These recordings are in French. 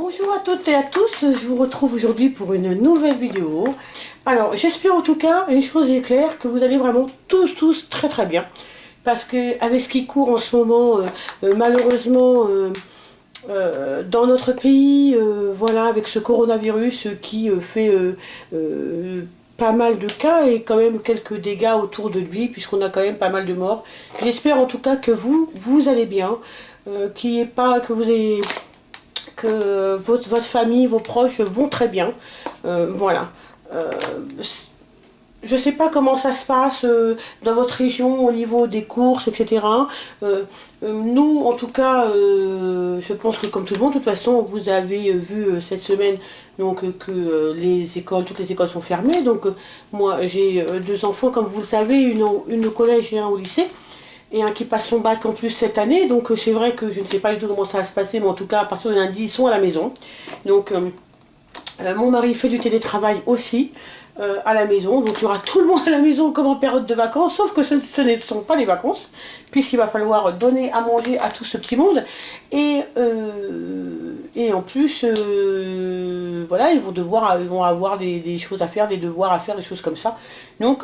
Bonjour à toutes et à tous, je vous retrouve aujourd'hui pour une nouvelle vidéo. Alors j'espère en tout cas, une chose est claire, que vous allez vraiment tous très bien. Parce que avec ce qui court en ce moment, malheureusement dans notre pays, voilà, avec ce coronavirus qui fait pas mal de cas et quand même quelques dégâts autour de lui, puisqu'on a quand même pas mal de morts. J'espère en tout cas que vous allez bien, que votre famille, vos proches vont très bien. Voilà. Je ne sais pas comment ça se passe dans votre région au niveau des courses, etc. Nous, en tout cas, je pense que comme tout le monde, de toute façon, vous avez vu cette semaine donc, que toutes les écoles sont fermées. Donc moi, j'ai deux enfants, comme vous le savez, une au collège et un au lycée. Et un qui passe son bac en plus cette année, donc c'est vrai que je ne sais pas du tout comment ça va se passer, mais en tout cas à partir de lundi ils sont à la maison. Donc mon mari fait du télétravail aussi à la maison, donc il y aura tout le monde à la maison comme en période de vacances, sauf que ce ne sont pas les vacances, puisqu'il va falloir donner à manger à tout ce petit monde. Et en plus, voilà, ils vont avoir des choses à faire, des devoirs à faire, des choses comme ça. Donc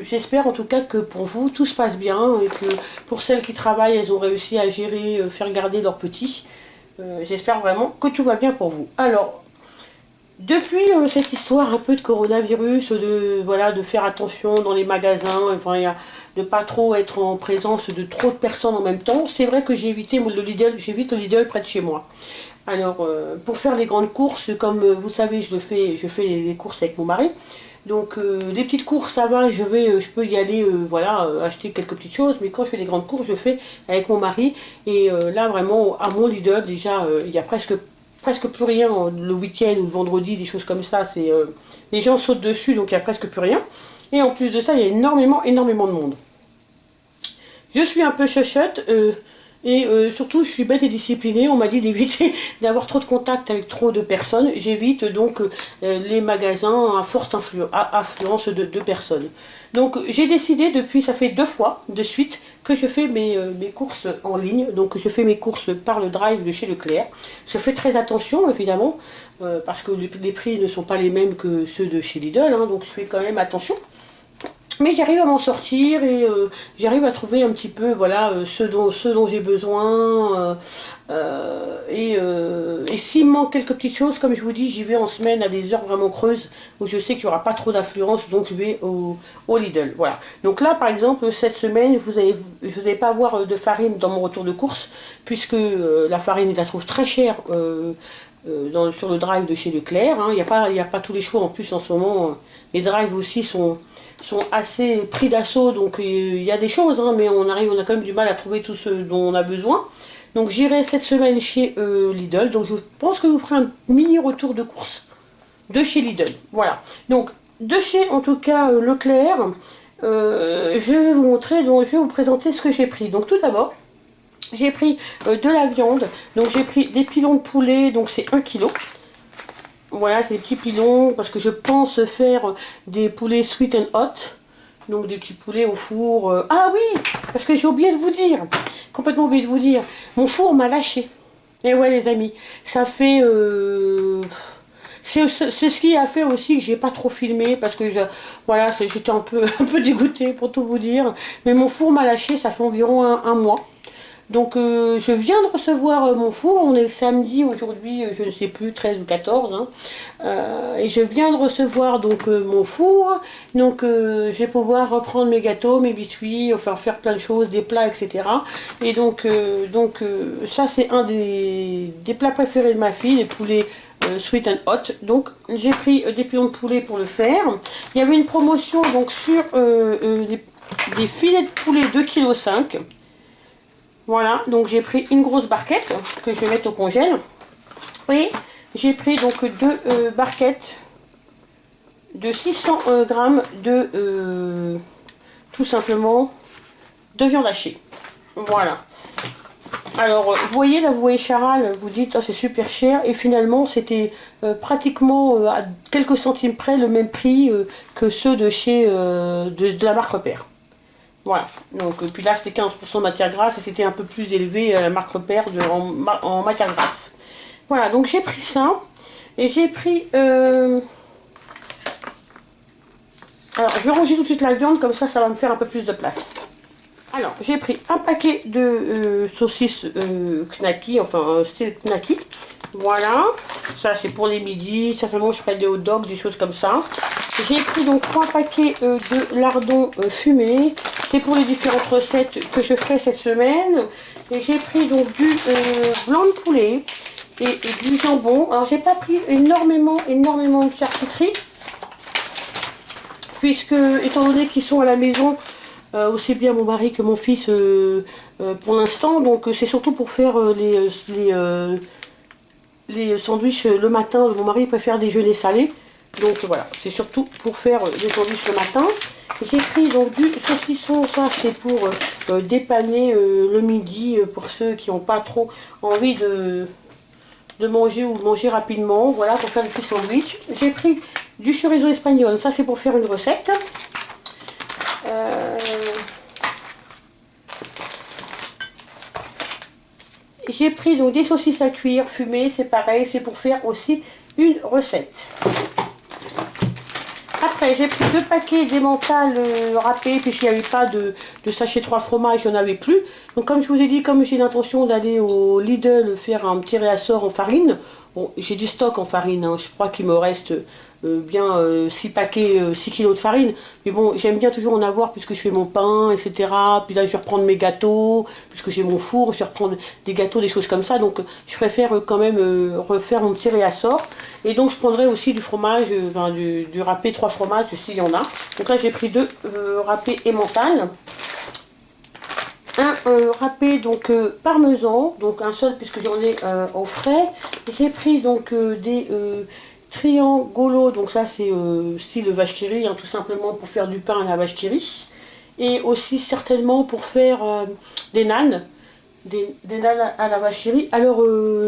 j'espère en tout cas que pour vous tout se passe bien, et que pour celles qui travaillent, elles ont réussi à gérer, faire garder leurs petits. J'espère vraiment que tout va bien pour vous. Alors, depuis cette histoire un peu de coronavirus, de faire attention dans les magasins, enfin, de pas trop être en présence de trop de personnes en même temps, c'est vrai que j'évite le Lidl près de chez moi. Alors, pour faire les grandes courses, comme vous savez, je fais les courses avec mon mari. Donc, les petites courses, ça va, je peux y aller, acheter quelques petites choses. Mais quand je fais les grandes courses, je fais avec mon mari. Et là, vraiment, à mon Lidl, déjà, il y a presque plus rien le week-end ou le vendredi, des choses comme ça. Les gens sautent dessus, donc il n'y a presque plus rien. Et en plus de ça, il y a énormément de monde. Je suis un peu chuchote. Et surtout, je suis bête et disciplinée. On m'a dit d'éviter d'avoir trop de contact avec trop de personnes. J'évite donc les magasins à forte affluence de personnes. Donc j'ai décidé ça fait 2 fois de suite que je fais mes courses en ligne. Donc je fais mes courses par le drive de chez Leclerc. Je fais très attention évidemment parce que les prix ne sont pas les mêmes que ceux de chez Lidl. Donc je fais quand même attention. Mais j'arrive à m'en sortir et j'arrive à trouver un petit peu ce dont j'ai besoin. Et s'il me manque quelques petites choses, comme je vous dis, j'y vais en semaine à des heures vraiment creuses où je sais qu'il n'y aura pas trop d'affluence, donc je vais au Lidl. Voilà. Donc là, par exemple, cette semaine, je n'allez pas avoir de farine dans mon retour de course, puisque la farine, je la trouve très chère sur le drive de chez Leclerc. Il n'y a pas tous les choix en plus en ce moment. Les drives aussi sont assez pris d'assaut, donc il y a des choses, mais on a quand même du mal à trouver tout ce dont on a besoin. Donc j'irai cette semaine chez Lidl, donc je pense que je vous ferai un mini retour de course de chez Lidl. Voilà, donc de chez en tout cas Leclerc, je vais vous montrer, donc je vais vous présenter ce que j'ai pris. Donc tout d'abord, j'ai pris de la viande, donc j'ai pris des pilons de poulet, donc c'est 1 kg. Voilà, c'est des petits pilons, parce que je pense faire des poulets sweet and hot. Donc des petits poulets au four. Ah oui, parce que j'ai oublié de vous dire, complètement oublié de vous dire, mon four m'a lâché. Et ouais les amis, ça fait... c'est ce qui a fait aussi que j'ai pas trop filmé, parce que j'étais un peu dégoûtée pour tout vous dire. Mais mon four m'a lâché, ça fait environ un mois. Donc je viens de recevoir mon four, on est samedi aujourd'hui, je ne sais plus, 13 ou 14, et je viens de recevoir donc mon four, donc je vais pouvoir reprendre mes gâteaux, mes biscuits, enfin faire plein de choses, des plats, etc. Et donc ça c'est un des plats préférés de ma fille, les poulets sweet and hot. Donc j'ai pris des pilons de poulet pour le faire. Il y avait une promotion donc sur des filets de poulet 2,5 kg. Voilà, donc j'ai pris une grosse barquette que je vais mettre au congèle. Et j'ai pris donc 2 barquettes de 600 grammes de tout simplement de viande hachée. Voilà. Alors vous voyez là, vous voyez Charal, vous dites c'est super cher, et finalement c'était pratiquement à quelques centimes près le même prix que ceux de chez de la marque Repère. Voilà, donc puis là c'était 15% de matière grasse et c'était un peu plus élevé la marque Repère en matière grasse. Voilà, donc j'ai pris ça. Et j'ai pris... Alors, je vais ranger tout de suite la viande, comme ça va me faire un peu plus de place. Alors, j'ai pris un paquet de saucisses knacky, enfin style knacky. Voilà, ça c'est pour les midis, certainement je ferai des hot dogs, des choses comme ça. J'ai pris donc 3 paquets de lardons fumés, c'est pour les différentes recettes que je ferai cette semaine. Et j'ai pris donc du blanc de poulet et du jambon. Alors j'ai pas pris énormément de charcuterie, puisque étant donné qu'ils sont à la maison, aussi bien mon mari que mon fils pour l'instant, donc c'est surtout pour faire les sandwichs le matin. Mon mari préfère déjeuner salé, donc voilà, c'est surtout pour faire des sandwichs le matin. J'ai pris donc du saucisson, ça c'est pour dépanner le midi, pour ceux qui n'ont pas trop envie de manger ou de manger rapidement, voilà, pour faire des petits sandwichs. J'ai pris du chorizo espagnol, ça c'est pour faire une recette. J'ai pris donc des saucisses à cuire fumées, c'est pareil, c'est pour faire aussi une recette. Après, j'ai pris 2 paquets d'emmental râpés, puisqu'il n'y avait pas de sachet 3 fromages, il n'y en avait plus. Donc comme je vous ai dit, comme j'ai l'intention d'aller au Lidl faire un petit réassort en farine, bon, j'ai du stock en farine, hein, je crois qu'il me reste bien 6 paquets, 6 kilos de farine. Mais bon, j'aime bien toujours en avoir puisque je fais mon pain, etc. Puis là, je vais reprendre mes gâteaux, puisque j'ai mon four, je vais reprendre des gâteaux, des choses comme ça. Donc, je préfère quand même refaire mon petit réassort. Et donc, je prendrai aussi du fromage, du râpé 3 fromages, s'il y en a. Donc là, j'ai pris 2 râpés emmental. Un râpé donc parmesan, donc un seul puisque j'en ai au frais. J'ai pris donc des triangolos, donc ça c'est style vache qui rit, hein, tout simplement pour faire du pain à la vache qui rit. Et aussi certainement pour faire des nanes. Des nanes à la vache qui rit. Alors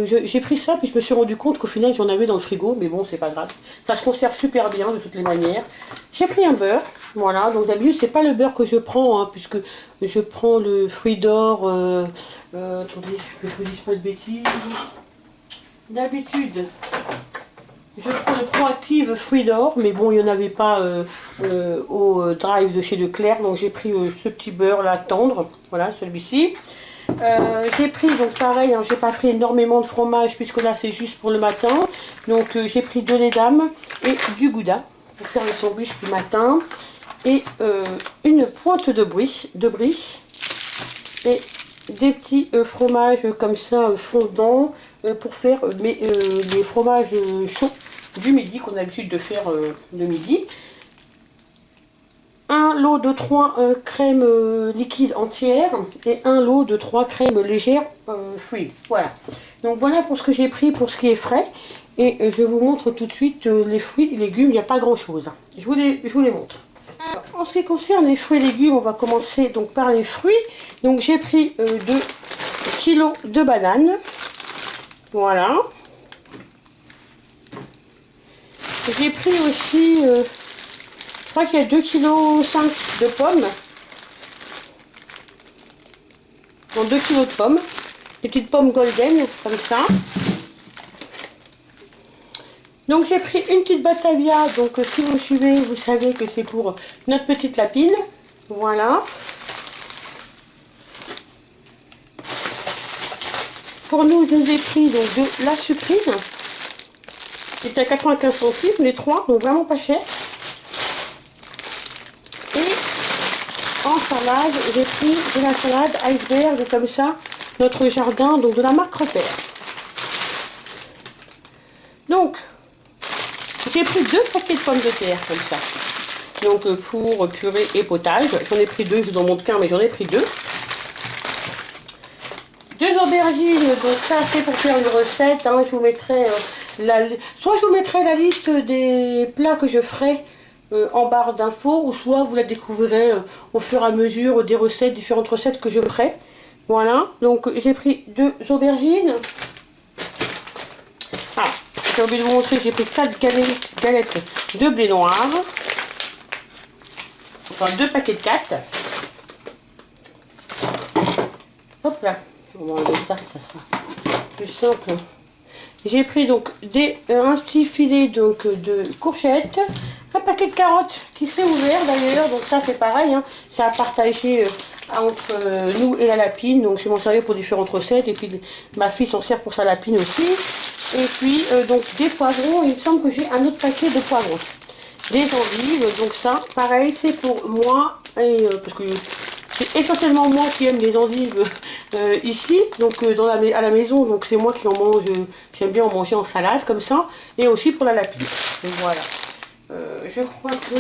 j'ai pris ça, puis je me suis rendu compte qu'au final j'en avais dans le frigo, mais bon c'est pas grave. Ça se conserve super bien de toutes les manières. J'ai pris un beurre, voilà, donc d'habitude c'est pas le beurre que je prends, hein, puisque je prends le fruit d'or, attendez, que je vous dise pas de bêtises. D'habitude, je prends le Proactive fruit d'or, mais bon, il n'y en avait pas au drive de chez Leclerc, donc j'ai pris ce petit beurre là tendre, voilà, celui-ci. J'ai pris, donc pareil, hein, j'ai pas pris énormément de fromage, puisque là c'est juste pour le matin. Donc j'ai pris de lait d'âme et du gouda pour faire le sandwich du matin. Et une pointe de brie et des petits fromages comme ça fondants pour faire les fromages chauds du midi qu'on a l'habitude de faire le midi. Un lot de 3 crèmes liquides entières et un lot de 3 crèmes légères fruits. Voilà. Donc voilà pour ce que j'ai pris pour ce qui est frais. Et je vous montre tout de suite les fruits et légumes, il n'y a pas grand chose. Je vous les montre. Alors, en ce qui concerne les fruits et légumes, on va commencer donc par les fruits. Donc j'ai pris 2 kilos de bananes. Voilà. J'ai pris aussi, je crois qu'il y a 2,5 kg de pommes. Donc 2 kg de pommes. Des petites pommes golden, comme ça. Donc j'ai pris une petite Batavia, donc si vous me suivez, vous savez que c'est pour notre petite lapine. Voilà. Pour nous, je vous ai pris donc de la sucrine. C'était à 95 centimes, les 3, donc vraiment pas cher. Et en salade, j'ai pris de la salade iceberg, comme ça, notre jardin, donc de la marque Repère. Donc, j'ai pris 2 paquets de pommes de terre, comme ça. Donc, pour purée et potage. J'en ai pris 2, je vous en montre qu'un, mais j'en ai pris 2. 2 aubergines, donc ça c'est pour faire une recette, hein, je vous mettrai soit je vous mettrai la liste des plats que je ferai en barre d'infos, ou soit vous la découvrirez au fur et à mesure des recettes, différentes recettes que je ferai. Voilà, donc j'ai pris 2 aubergines. Ah, j'ai oublié de vous montrer, j'ai pris 4 galettes de blé noir. Enfin 2 paquets de 4. Hop là. On va enlever ça, ça sera plus simple. J'ai pris donc un petit filet donc, de courgettes, un paquet de carottes qui s'est ouvert d'ailleurs, donc ça c'est pareil, hein, c'est à partager entre nous et la lapine, donc je m'en servir pour différentes recettes, et puis ma fille s'en sert pour sa lapine aussi. Et puis donc des poivrons, il me semble que j'ai un autre paquet de poivrons. Des endives, donc ça pareil c'est pour moi, et, parce que c'est essentiellement moi qui aime les endives ici, donc à la maison, donc c'est moi qui en mange, j'aime bien en manger en salade comme ça, et aussi pour la lapine. Donc voilà, je crois que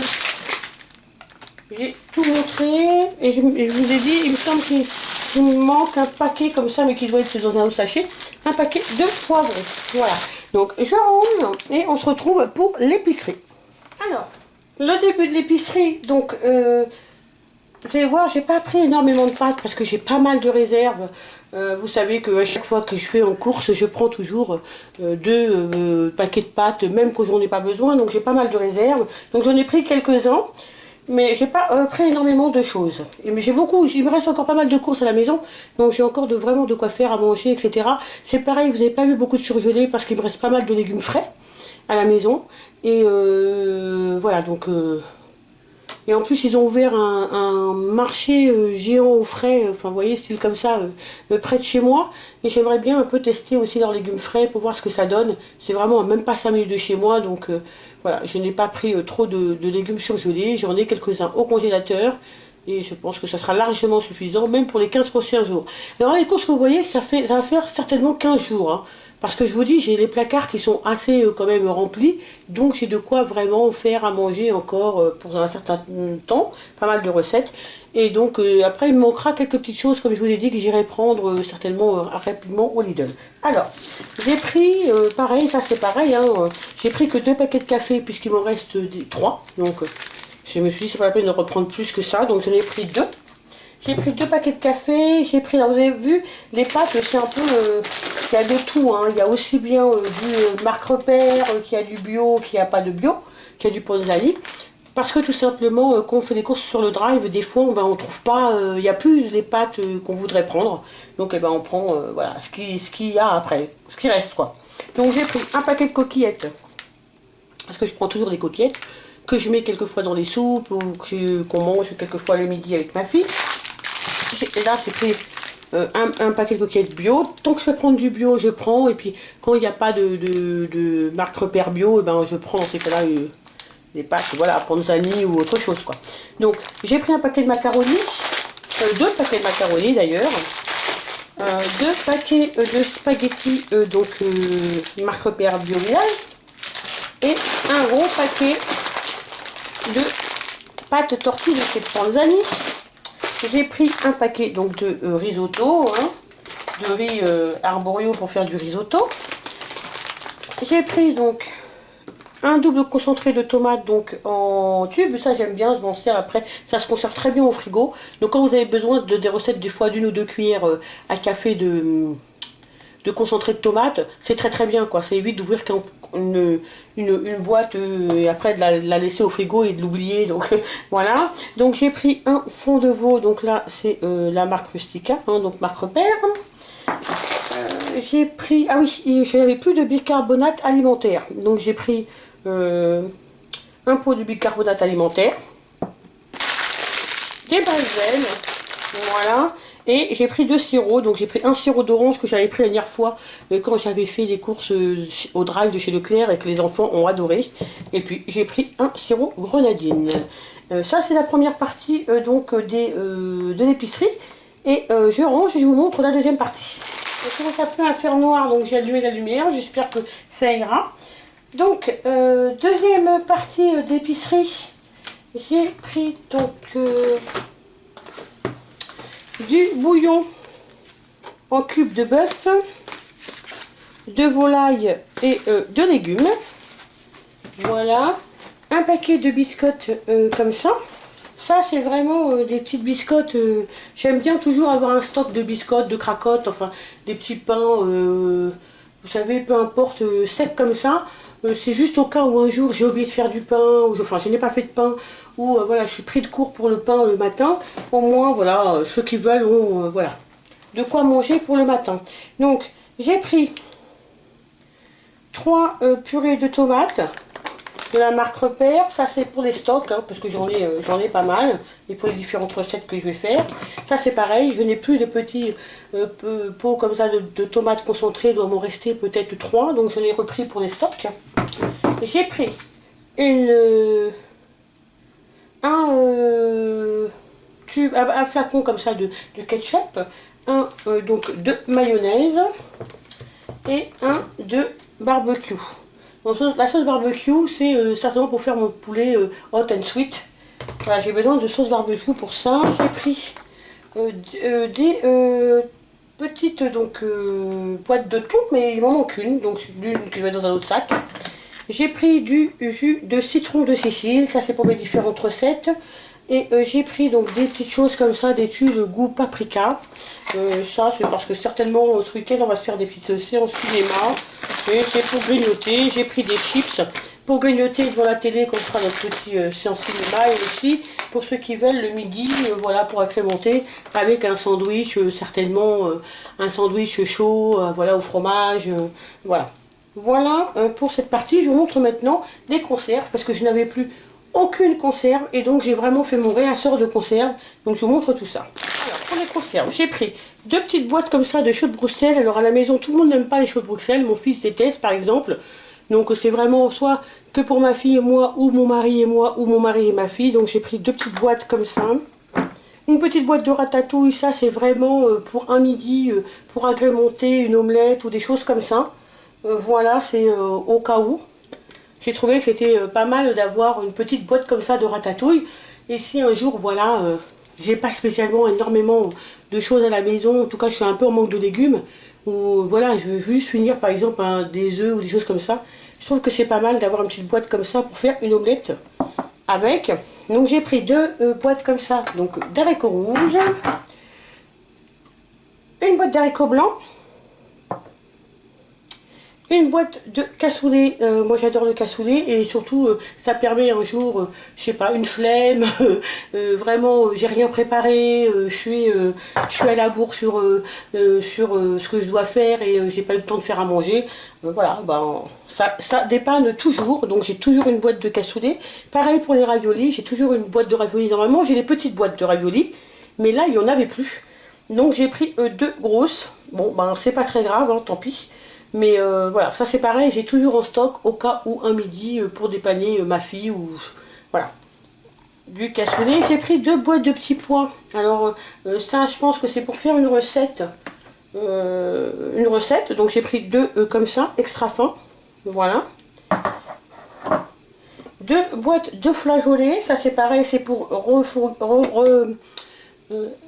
j'ai tout montré, et je vous ai dit, il me semble qu'il me manque un paquet comme ça, mais qui doit être dans un autre sachet, un paquet de poivrons. Voilà, donc je range, et on se retrouve pour l'épicerie. Alors, le début de l'épicerie, donc... vous allez voir, j'ai pas pris énormément de pâtes parce que j'ai pas mal de réserves. Vous savez que à chaque fois que je fais en course, je prends toujours deux paquets de pâtes, même quand j'en ai pas besoin. Donc j'ai pas mal de réserves. Donc j'en ai pris quelques-uns, mais j'ai pas pris énormément de choses. Mais j'ai beaucoup, il me reste encore pas mal de courses à la maison, donc j'ai encore vraiment de quoi faire à manger, etc. C'est pareil, vous n'avez pas vu beaucoup de surgelés parce qu'il me reste pas mal de légumes frais à la maison. Et voilà, donc... Et en plus, ils ont ouvert un marché géant aux frais, enfin, vous voyez, style comme ça, près de chez moi. Et j'aimerais bien un peu tester aussi leurs légumes frais pour voir ce que ça donne. C'est vraiment même pas 5 minutes de chez moi, donc voilà, je n'ai pas pris trop de légumes surgelés. J'en ai quelques-uns au congélateur. Et je pense que ça sera largement suffisant, même pour les 15 prochains jours. Alors les courses que vous voyez, ça va faire certainement 15 jours. Hein. Parce que je vous dis, j'ai les placards qui sont assez quand même remplis. Donc j'ai de quoi vraiment faire à manger encore pour un certain temps. Pas mal de recettes. Et donc après, il me manquera quelques petites choses, comme je vous ai dit, que j'irai prendre certainement rapidement au Lidl. Alors, j'ai pris, pareil, ça c'est pareil. Hein, j'ai pris que 2 paquets de café puisqu'il m'en reste 3. Donc... je me suis dit, c'est pas la peine de reprendre plus que ça, donc j'en ai pris 2. J'ai pris 2 paquets de café, j'ai pris, alors vous avez vu, les pâtes, c'est un peu, il y a de tout, hein. Il y a aussi bien du marque repère, qu'il y a du bio, qu'il n'y a pas de bio, qu'il y a du Ponzali. Parce que tout simplement, quand on fait des courses sur le drive, des fois, ben, on trouve pas, il n'y a plus les pâtes qu'on voudrait prendre. Donc eh ben, on prend voilà, ce qu'il y a après, ce qui reste quoi. Donc j'ai pris un paquet de coquillettes, parce que je prends toujours des coquillettes, que je mets quelquefois dans les soupes ou qu'on mange quelquefois le midi avec ma fille. Et là, j'ai pris un paquet de coquillettes bio. Tant que je peux prendre du bio, je prends. Et puis, quand il n'y a pas de marque repère bio, et ben, je prends dans ces cas-là des pâtes, voilà, Panzani ou autre chose, quoi. Donc, j'ai pris un paquet de macaronis, 2 paquets de macaronis d'ailleurs, 2 paquets de spaghettis, donc marque repère bio village, et un gros paquet de pâtes tortillées de chez Panzani. J'ai pris un paquet donc de risotto, hein, de riz arborio pour faire du risotto. J'ai pris donc un double concentré de tomates donc en tube, ça j'aime bien, je m'en sers après, ça se conserve très bien au frigo. Donc quand vous avez besoin de des recettes des fois d'1 ou 2 cuillères à café de concentré de tomates, c'est très très bien quoi, ça évite d'ouvrir une boîte et après de la laisser au frigo et de l'oublier, donc voilà. Donc j'ai pris un fond de veau, donc là c'est la marque Rustica, hein, donc marque repère. J'ai pris, ah oui, je n'avais plus de bicarbonate alimentaire, donc j'ai pris un pot de bicarbonate alimentaire, des basels, voilà. Et j'ai pris 2 sirops, donc j'ai pris un sirop d'orange que j'avais pris la dernière fois quand j'avais fait des courses au drive de chez Leclerc et que les enfants ont adoré. Et puis j'ai pris un sirop grenadine. Ça c'est la première partie donc de l'épicerie. Et je range et je vous montre la deuxième partie. Je commence un peu à faire noir, donc j'ai allumé la lumière, j'espère que ça ira. Donc deuxième partie d'épicerie, j'ai pris donc... du bouillon en cubes de bœuf, de volaille et de légumes. Voilà, un paquet de biscottes comme ça. Ça c'est vraiment des petites biscottes. J'aime bien toujours avoir un stock de biscottes, de cracottes, enfin des petits pains, vous savez, peu importe, secs comme ça. C'est juste au cas où un jour j'ai oublié de faire du pain, ou enfin je n'ai pas fait de pain, ou voilà, je suis pris de court pour le pain le matin. Au moins, voilà, ceux qui veulent ont voilà, de quoi manger pour le matin. Donc, j'ai pris 3 purées de tomates de la marque Repère. Ça c'est pour les stocks, hein, parce que j'en ai pas mal. Et pour les différentes recettes que je vais faire. Ça c'est pareil, je n'ai plus de petits pots comme ça de tomates concentrées. Il doit m'en rester peut-être 3. Donc je l'ai repris pour les stocks. J'ai pris un flacon comme ça de ketchup. Donc de mayonnaise. Et un de barbecue. Donc, la sauce barbecue, c'est certainement pour faire mon poulet hot and sweet. Voilà, j'ai besoin de sauce barbecue pour ça. J'ai pris des petites boîtes de thon, mais il m'en manque une, donc l'une qui va dans un autre sac. J'ai pris du jus de citron de Sicile, ça c'est pour mes différentes recettes. Et j'ai pris donc des petites choses comme ça, des tubes goût paprika. Ça c'est parce que certainement ce week-end on va se faire des petites séances cinéma. Et c'est pour grignoter. J'ai pris des chips pour grignoter devant la télé quand on fera notre petite séance cinéma. Et aussi pour ceux qui veulent le midi, voilà, pour agrémenter avec un sandwich, certainement un sandwich chaud, voilà, au fromage, voilà. Voilà pour cette partie. Je vous montre maintenant les conserves parce que je n'avais plus aucune conserve et donc j'ai vraiment fait mon réassort de conserve. Donc je vous montre tout ça. Alors pour les conserves, j'ai pris 2 petites boîtes comme ça de choux de Bruxelles. Alors à la maison tout le monde n'aime pas les choux de Bruxelles, mon fils déteste par exemple. Donc c'est vraiment soit que pour ma fille et moi, ou mon mari et moi, ou mon mari et ma fille. Donc j'ai pris 2 petites boîtes comme ça. Une petite boîte de ratatouille, ça c'est vraiment pour un midi, pour agrémenter une omelette ou des choses comme ça. Voilà, c'est au cas où. J'ai trouvé que c'était pas mal d'avoir une petite boîte comme ça de ratatouille. Et si un jour, voilà, j'ai pas spécialement énormément de choses à la maison, en tout cas je suis un peu en manque de légumes, ou voilà, je veux juste finir par exemple des œufs ou des choses comme ça, je trouve que c'est pas mal d'avoir une petite boîte comme ça pour faire une omelette avec. Donc j'ai pris 2 boîtes comme ça, donc d'haricots rouges, une boîte d'haricots blancs, une boîte de cassoulet. Moi j'adore le cassoulet et surtout ça permet un jour, je sais pas, une flemme, vraiment j'ai rien préparé, je suis à la bourre sur ce que je dois faire et j'ai pas eu le temps de faire à manger. Voilà, ben, ça dépanne toujours, donc j'ai toujours une boîte de cassoulet. Pareil pour les raviolis, j'ai toujours une boîte de raviolis. Normalement j'ai les petites boîtes de raviolis, mais là il n'y en avait plus. Donc j'ai pris 2 grosses. Bon ben c'est pas très grave, hein, tant pis. Mais voilà, ça c'est pareil, j'ai toujours en stock au cas où un midi pour dépanner ma fille ou voilà. Du cassoulet, j'ai pris 2 boîtes de petits pois. Alors ça je pense que c'est pour faire une recette. Donc j'ai pris 2 comme ça, extra fins. Voilà. 2 boîtes de flageolets, ça c'est pareil, c'est pour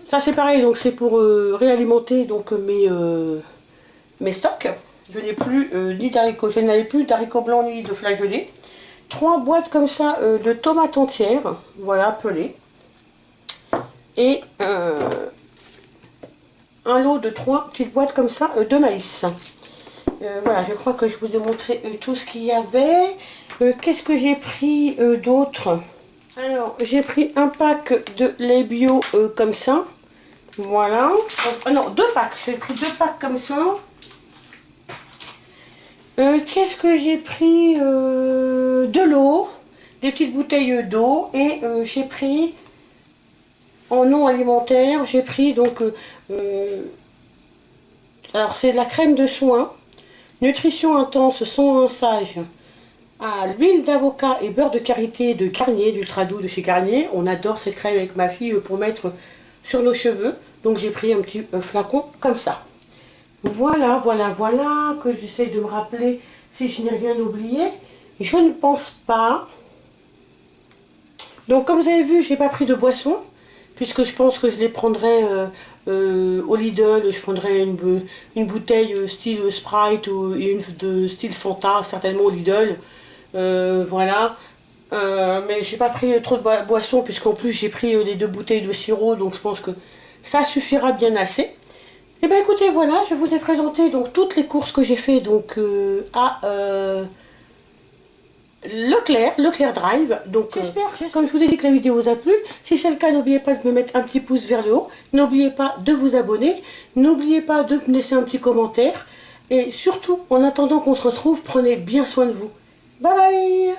ça c'est pareil, donc c'est pour réalimenter donc mes stocks. Je n'ai plus ni d'haricots, je n'avais plus d'haricots blancs ni de flageolets. 3 boîtes comme ça de tomates entières, voilà, pelées. Et un lot de 3 petites boîtes comme ça de maïs. Voilà, je crois que je vous ai montré tout ce qu'il y avait. Qu'est-ce que j'ai pris d'autre? Alors, j'ai pris un pack de lait bio comme ça. Voilà. Non, 2 packs. J'ai pris 2 packs comme ça. Qu'est-ce que j'ai pris? De l'eau, des petites bouteilles d'eau et j'ai pris en non alimentaire, j'ai pris donc alors c'est de la crème de soin, nutrition intense sans rinçage à l'huile d'avocat et beurre de karité de Garnier, d'Ultra Doux de chez Garnier. On adore cette crème avec ma fille pour mettre sur nos cheveux, donc j'ai pris un petit flacon comme ça. Voilà, que j'essaie de me rappeler si je n'ai rien oublié. Je ne pense pas. Donc comme vous avez vu, je n'ai pas pris de boisson, puisque je pense que je les prendrai au Lidl. Je prendrai une bouteille style Sprite ou une de style Fanta, certainement au Lidl. Voilà. Mais j'ai pas pris trop de boisson, puisqu'en plus j'ai pris les 2 bouteilles de sirop, donc je pense que ça suffira bien assez. Et bien écoutez, voilà, je vous ai présenté donc toutes les courses que j'ai fait donc à Leclerc Drive. Donc j'espère, comme je vous ai dit, que la vidéo vous a plu. Si c'est le cas, n'oubliez pas de me mettre un petit pouce vers le haut. N'oubliez pas de vous abonner. N'oubliez pas de me laisser un petit commentaire. Et surtout, en attendant qu'on se retrouve, prenez bien soin de vous. Bye bye!